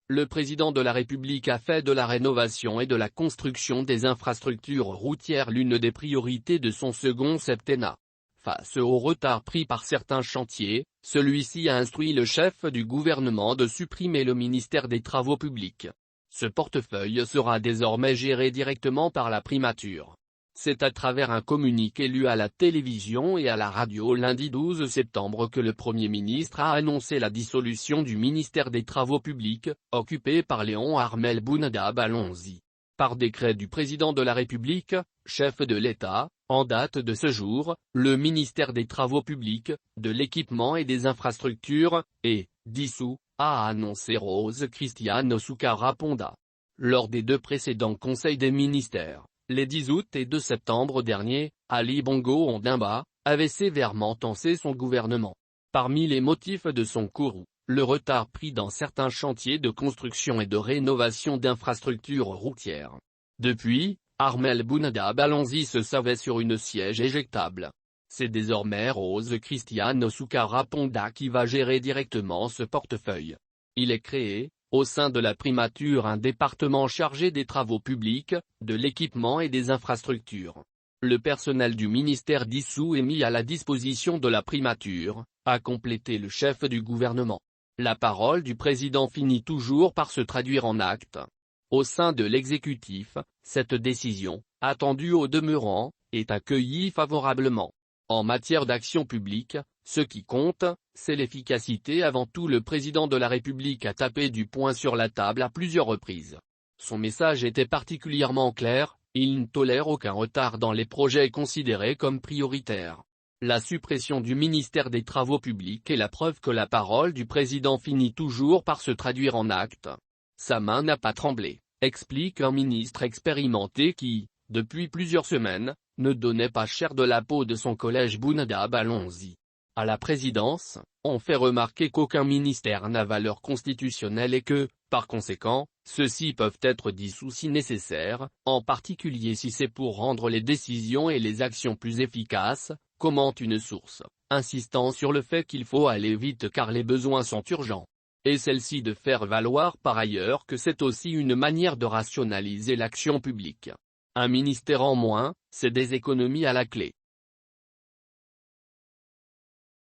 Le président de la République a fait de la rénovation et de la construction des infrastructures routières l'une des priorités de son second septennat. Face au retard pris par certains chantiers, celui-ci a instruit le chef du gouvernement de supprimer le ministère des Travaux publics. Ce portefeuille sera désormais géré directement par la primature. C'est à travers un communiqué lu à la télévision et à la radio lundi 12 septembre que le Premier ministre a annoncé la dissolution du ministère des Travaux publics, occupé par Léon Armel Bounedjah Allons-y. Par décret du président de la République, chef de l'État, en date de ce jour, le ministère des Travaux publics, de l'Équipement et des Infrastructures, est dissous, a annoncé Rose Christiane Soukara Ponda. Lors des deux précédents conseils des ministères, les 10 août et 2 septembre derniers, Ali Bongo Ondimba avait sévèrement tensé son gouvernement. Parmi les motifs de son courroux, le retard pris dans certains chantiers de construction et de rénovation d'infrastructures routières. Depuis, Armel Bounedjah Allons-y se savait sur une siège éjectable. C'est désormais Rose Christiane Soukara Ponda qui va gérer directement ce portefeuille. Il est créé, au sein de la primature, un département chargé des travaux publics, de l'équipement et des infrastructures. Le personnel du ministère dissous est mis à la disposition de la primature, a complété le chef du gouvernement. La parole du président finit toujours par se traduire en actes. Au sein de l'exécutif, cette décision, attendue au demeurant, est accueillie favorablement. En matière d'action publique, ce qui compte, c'est l'efficacité. Avant tout, le président de la République a tapé du poing sur la table à plusieurs reprises. Son message était particulièrement clair, il ne tolère aucun retard dans les projets considérés comme prioritaires. La suppression du ministère des Travaux publics est la preuve que la parole du président finit toujours par se traduire en actes. Sa main n'a pas tremblé, explique un ministre expérimenté qui, depuis plusieurs semaines, ne donnait pas cher de la peau de son collège Bounedjah Allons-y. À la présidence, on fait remarquer qu'aucun ministère n'a valeur constitutionnelle et que, par conséquent, ceux-ci peuvent être dissous si nécessaire, en particulier si c'est pour rendre les décisions et les actions plus efficaces, commente une source, insistant sur le fait qu'il faut aller vite car les besoins sont urgents. Et celle-ci de faire valoir par ailleurs que c'est aussi une manière de rationaliser l'action publique. Un ministère en moins, c'est des économies à la clé.